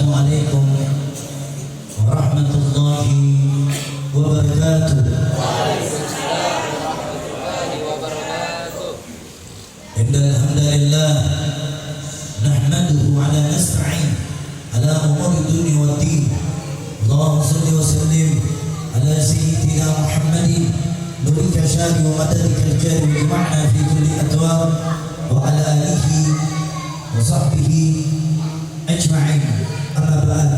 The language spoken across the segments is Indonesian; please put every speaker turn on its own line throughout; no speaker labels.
Assalamualaikum warahmatullahi wabarakatuh. Innal hamdalillah nahmaduhu wa nasta'in ala umuri dunya wad din. Allahumma shalli wa sallim ala sayyidina Muhammadin nurika syari wa madadika al-jari wa ma'na fi kulli adwar wa ala alihi wa sahbihi ajma'in. Amma ba'd.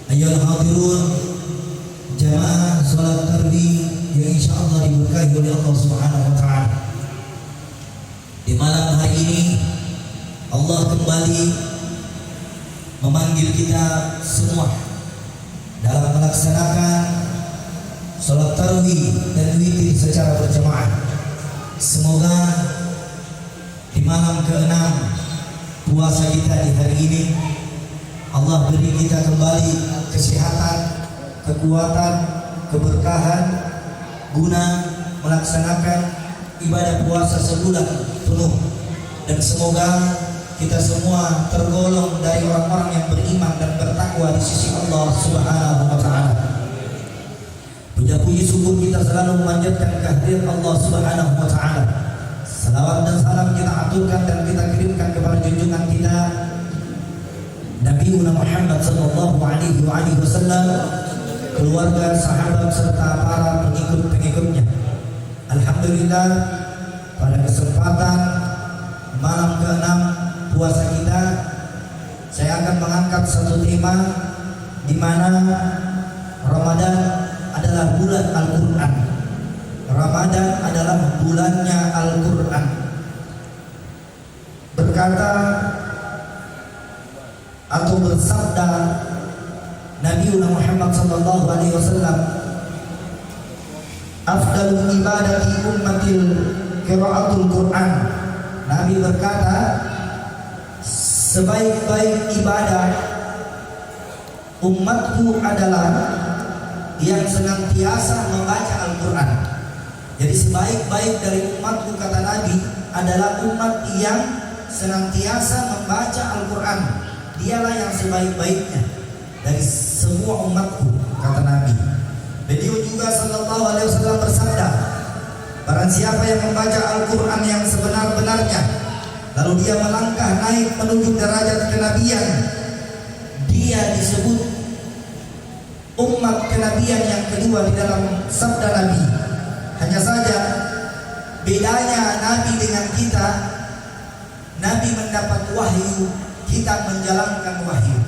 Ayyuhal hadirun, jamaah salat tarawih yang insyaallah diberkahi oleh Allah Subhanahu wa taala. Di malam hari ini Allah kembali memanggil kita semua dalam melaksanakan salat tarawih dan witir secara berjamaah. Semoga di malam ke-6 puasa kita di hari ini Allah beri kita kembali kesehatan, kekuatan, keberkahan guna melaksanakan ibadah puasa sebulan penuh, dan semoga kita semua tergolong dari orang-orang yang beriman dan bertakwa di sisi Allah Subhanahu wa taala. Puji syukur kita selalu memanjatkan kehadiran Allah Subhanahu wa taala. Salawat dan salam kita aturkan dan kita kirimkan kepada junjungan kita Nabi Muhammad sallallahu alaihi wasallam, keluarga, sahabat serta para pengikut-pengikutnya. Alhamdulillah, pada kesempatan malam ke-6 puasa kita, saya akan mengangkat satu tema di mana Ramadan adalah bulan Al-Qur'an. Ramadan adalah bulannya Al-Qur'an. Berkata atau bersabda Nabi Muhammad sallallahu alaihi wasallam, afdalul ibadati ummatil qiraatul Qur'an. Nabi berkata, sebaik-baik ibadah umatku adalah yang senantiasa membaca Al-Qur'an. Jadi sebaik-baik dari umatku, kata Nabi, adalah umat yang senantiasa membaca Al-Qur'an. Dialah yang sebaik-baiknya dari semua umatku, kata Nabi. Beliau juga sallallahu alaihi wasallam bersabda, barang siapa yang membaca Al-Qur'an yang sebenar-benarnya, lalu dia melangkah naik menuju derajat kenabian, dia disebut umat kenabian yang kedua di dalam sabda Nabi. Hanya saja bedanya Nabi dengan kita, Nabi mendapat wahyu, kita menjalankan wahyu.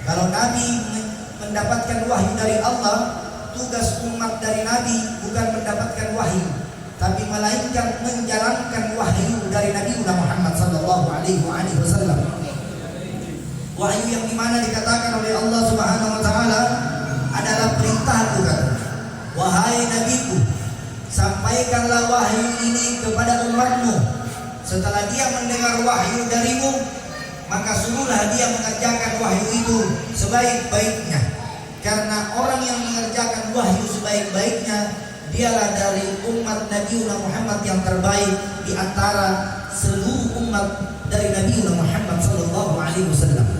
Kalau Nabi mendapatkan wahyu dari Allah, tugas umat dari Nabi bukan mendapatkan wahyu, tapi melainkan menjalankan wahyu dari Nabi Muhammad sallallahu alaihi wasallam. Wahyu yang dimana dikatakan oleh Allah Subhanahu wa taala adalah perintah Tuhan. Wahai Nabiku, sampaikanlah wahyu ini kepada umatmu. Setelah dia mendengar wahyu darimu, maka suruhlah dia mengerjakan wahyu itu sebaik-baiknya. Karena orang yang mengerjakan wahyu sebaik-baiknya, dialah dari umat Nabi Muhammad yang terbaik di antara seluruh umat dari Nabi Muhammad sallallahu alaihi wasallam.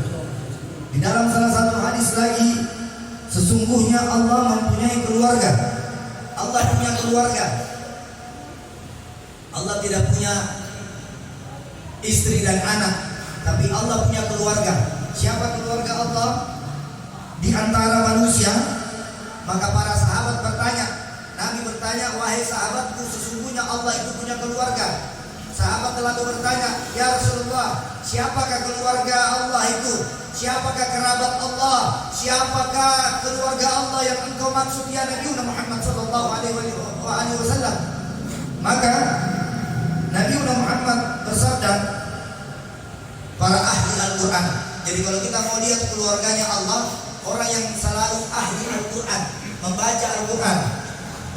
Di dalam salah satu hadis lagi, sesungguhnya Allah mempunyai keluarga. Allah punya keluarga. Allah tidak punya istri dan anak, tapi Allah punya keluarga. Siapa keluarga Allah? Di antara manusia. Maka para sahabat bertanya, Nabi bertanya, wahai sahabatku, sesungguhnya Allah itu punya keluarga. Sahabat lalu bertanya, ya Rasulullah, siapakah keluarga Allah itu? Siapakah kerabat Allah? Siapakah keluarga Allah yang engkau maksud ya Nabi Muhammad sallallahu alaihi wasallam? Maka Nabi Muhammad bersabda, para ahli Al-Qur'an. Jadi kalau kita mau lihat keluarganya Allah, orang yang selalu ahli Al-Qur'an, membaca Al-Qur'an,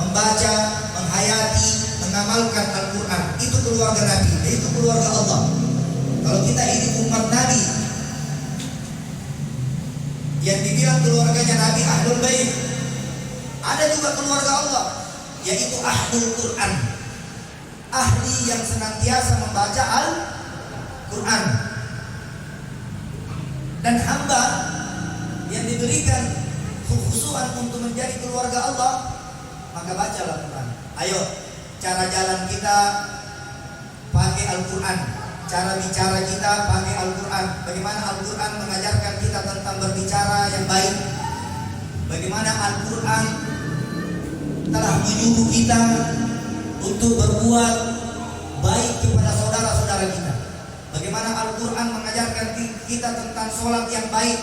membaca, menghayati, mengamalkan Al-Qur'an, itu keluarga Nabi, itu keluarga Allah. Kalau kita ini umat Nabi yang dibilang keluarganya Nabi Ahlul Bait, ada juga keluarga Allah, yaitu Ahlul Qur'an, ahli yang senantiasa membaca Al-Qur'an. dan hamba yang diberikan kekhususan untuk menjadi keluarga Allah, maka bacalah Quran. Ayo, cara jalan kita pakai Al-Quran, cara bicara kita pakai Al-Quran. Bagaimana Al-Quran mengajarkan kita tentang berbicara yang baik, bagaimana Al-Quran telah menyuruh kita untuk berbuat baik kepada saudara-saudara kita, bagaimana Al-Quran mengajarkan kita tentang sholat yang baik,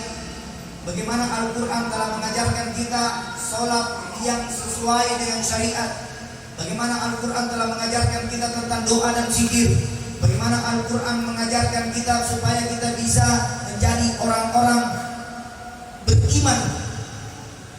bagaimana Al-Quran telah mengajarkan kita sholat yang sesuai dengan syariat, bagaimana Al-Quran telah mengajarkan kita tentang doa dan zikir, bagaimana Al-Quran mengajarkan kita supaya kita bisa menjadi orang-orang beriman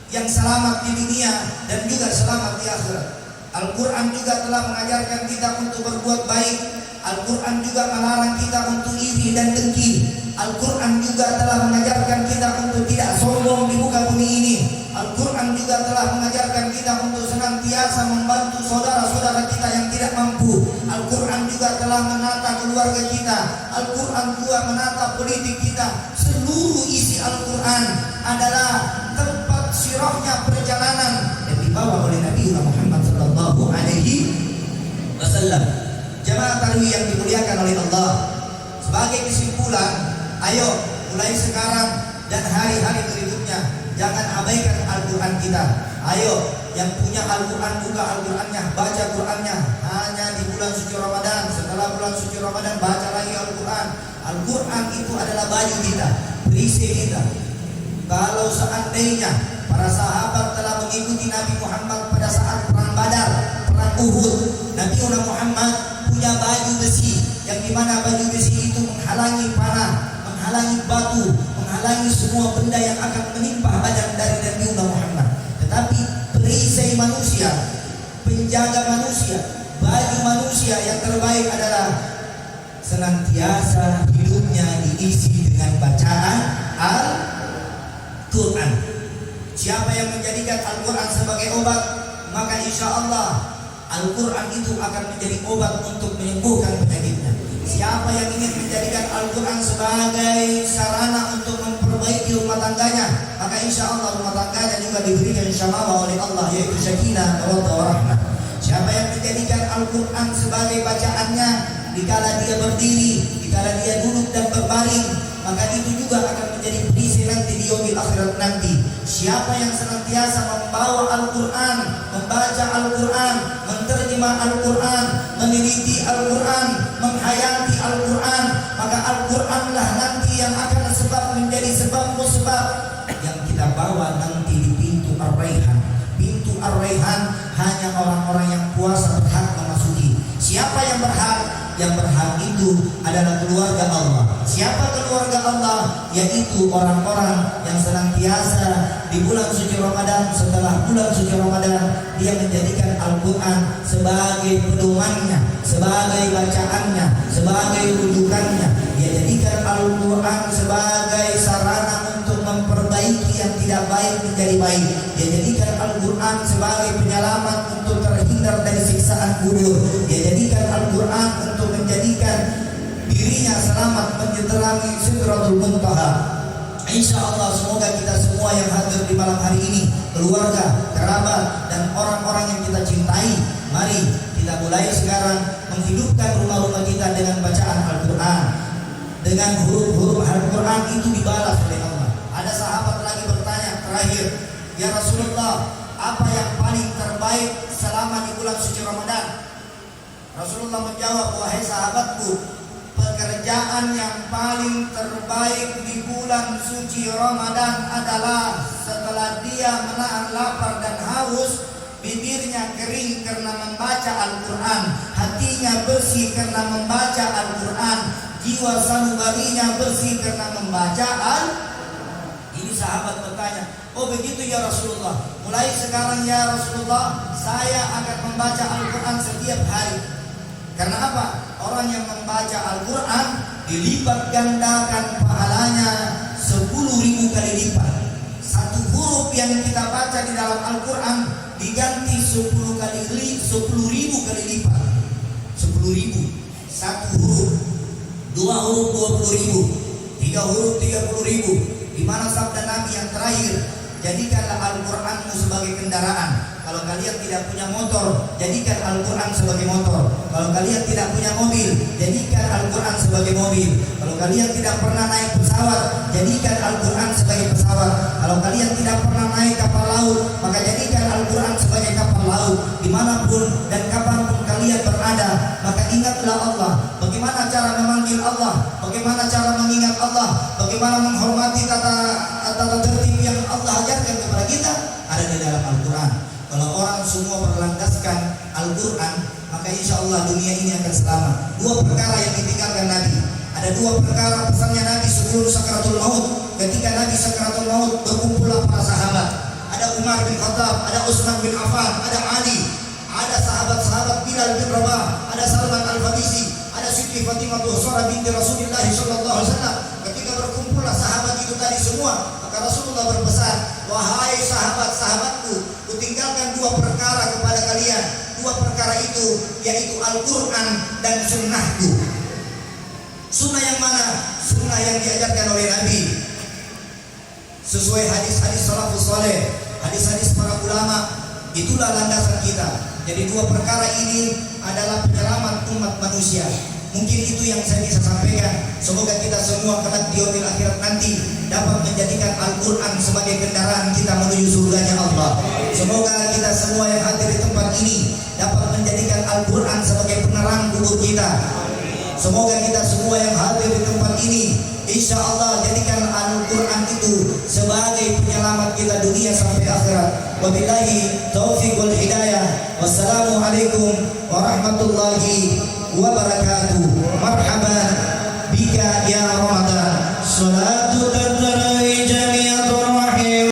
yang selamat di dunia dan juga selamat di akhirat. Al-Quran juga telah mengajarkan kita untuk berbuat baik. Al-Quran juga melarang kita untuk iri dan dengki. Al-Quran juga telah mengajarkan kita untuk tidak sombong di muka bumi ini. Al-Quran juga telah mengajarkan kita untuk senantiasa membantu saudara-saudara kita yang tidak mampu. Al-Quran juga telah menata keluarga kita. Al-Quran juga menata politik kita. Seluruh isi Al-Quran adalah tempat sirahnya perjalanan yang dibawa oleh Nabi Muhammad sallallahu alaihi wasallam. Jemaah tarawih yang dimuliakan oleh Allah, sebagai kesimpulan, ayo mulai sekarang dan hari-hari berikutnya jangan abaikan Al-Quran kita. Ayo, yang punya Al-Quran buka Al-Qurannya, baca Qurannya. Hanya di bulan suci Ramadan, setelah bulan suci Ramadan baca lagi Al-Quran. Al-Quran itu adalah baju kita, perisai kita. Kalau seandainya para sahabat telah mengikuti Nabi Muhammad pada saat perang Badar, perang Uhud, Nabi Muhammad punya baju besi, yang dimana baju besi itu menghalangi panah, menghalangi batu, menghalangi semua benda yang akan menimpa badan dari Nabi Muhammad. Tetapi perisai manusia, penjaga manusia, baju manusia yang terbaik adalah senantiasa hidupnya diisi dengan bacaan Al-Quran. Siapa yang menjadikan Al-Quran sebagai obat, maka insya Allah Al-Quran itu akan menjadi obat untuk menyembuhkan penyakitnya. Siapa yang ingin menjadikan Al-Quran sebagai sarana untuk memperbaiki rumah tangganya, maka insya Allah rumah tangganya juga diberikan syamawah oleh Allah, yaitu sakinah, mawaddah, warahmah. Siapa yang menjadikan Al-Quran sebagai bacaannya dikala dia berdiri, dikala dia duduk dan berbaring, maka itu juga akan menjadi perisai nanti di yaumil akhirat nanti. Siapa yang senantiasa membawa Al-Quran, membaca Al-Quran, menerjemah Al-Quran, meneliti Al-Quran, menghayati Al-Quran, maka Al-Quranlah nanti yang akan menjadi sebab musbab yang kita bawa nanti di pintu Ar-Rayhan. Pintu Ar-Rayhan hanya orang-orang yang puasa berhak memasuki. Siapa yang berhak? Yang berhak itu adalah keluarga Allah. Siapa keluarga Allah? Yaitu orang-orang yang senantiasa di bulan suci Ramadan, setelah bulan suci Ramadan dia menjadikan Al-Quran sebagai pedomannya, sebagai bacaannya, sebagai rujukannya. Dia jadikan Al-Quran sebagai sarana untuk memperbaiki yang tidak baik menjadi baik. Dia jadikan Al-Quran sebagai penyelamat untuk terhindar dari siksaan kubur. Dia jadikan Al-Quran untuk menjadikan dirinya selamat menyeberangi Sidratul Muntaha. Insya Allah semoga kita semua yang hadir di malam hari ini, keluarga, kerabat, dan orang-orang yang kita cintai, mari kita mulai sekarang menghidupkan rumah-rumah kita dengan bacaan Al-Quran. Dengan huruf-huruf Al-Quran itu dibalas oleh Allah. Ada sahabat lagi bertanya terakhir, ya Rasulullah, apa yang paling terbaik selama di bulan suci Ramadan? Rasulullah menjawab, wahai sahabatku, pekerjaan yang paling terbaik di bulan suci Ramadan adalah setelah dia menahan lapar dan haus, bibirnya kering karena membaca Al-Quran, hatinya bersih karena membaca Al-Quran, jiwa sanubarinya bersih karena membaca Al-Quran. Ini sahabat bertanya, oh begitu ya Rasulullah, mulai sekarang ya Rasulullah saya akan membaca Al-Quran setiap hari. Karena apa? Orang yang membaca Al-Quran dilipat gandakan pahalanya 10.000 kali lipat. Satu huruf yang kita baca di dalam Al-Quran diganti 10.000 kali lipat. 10.000. Satu huruf, dua huruf 20.000, 3 huruf 30.000. Di mana sabda Nabi yang terakhir, jadikanlah Al-Qur'anmu sebagai kendaraan. Kalau kalian tidak punya motor, jadikan Al-Quran sebagai motor. Kalau kalian tidak punya mobil, jadikan Al-Quran sebagai mobil. Kalau kalian tidak pernah naik pesawat, jadikan Al-Quran sebagai pesawat. Kalau kalian tidak pernah naik kapal laut, maka jadikan Al-Quran sebagai kapal laut. Dimanapun dan kapanpun kalian berada, maka ingatlah Allah. Bagaimana cara memanggil Allah, bagaimana cara mengingat Allah, bagaimana menghormati tata tertib yang Allah ajarkan kepada kita, ada di dalam Al-Quran. Kalau orang semua berlandaskan Al-Quran, maka insya Allah dunia ini akan selamat. 2 perkara yang ditinggalkan Nabi. Ada 2 perkara pesannya Nabi sebelum sakaratul maut. Ketika Nabi sakaratul maut, berkumpullah para sahabat. Ada Umar bin Khattab, ada Utsman bin Affan, ada Ali, ada sahabat-sahabat Bilal bin Rabah, ada Salman Al-Farisi, ada Siti Fatimah Zahra binti Rasulullah sallallahu alaihi wasallam. Ketika berkumpullah sahabat itu tadi semua, maka Rasulullah berpesan, wahai sahabat-sahabatku, kutinggalkan 2 perkara kepada kalian. 2 perkara itu yaitu Al-Quran dan sunnahku. Sunnah yang mana? Sunnah yang diajarkan oleh Nabi sesuai hadis-hadis salafus saleh, hadis-hadis para ulama. Itulah landasan kita. Jadi 2 perkara ini adalah penyelamat umat manusia. Mungkin itu yang saya bisa sampaikan. Semoga kita semua kelak di yaumil akhirat nanti dapat menjadikan Al-Quran sebagai kendaraan kita menuju surganya Allah. Semoga kita semua yang hadir di tempat ini dapat menjadikan Al-Quran sebagai penerang kubur kita. Semoga kita semua yang hadir di tempat ini, insya Allah jadikan Al-Quran itu sebagai penyelamat kita dunia sampai akhirat. Wabillahi taufiq wal hidayah. Wassalamualaikum warahmatullahi wabarakatuh. Marhaban bika ya Ramadan. Salatu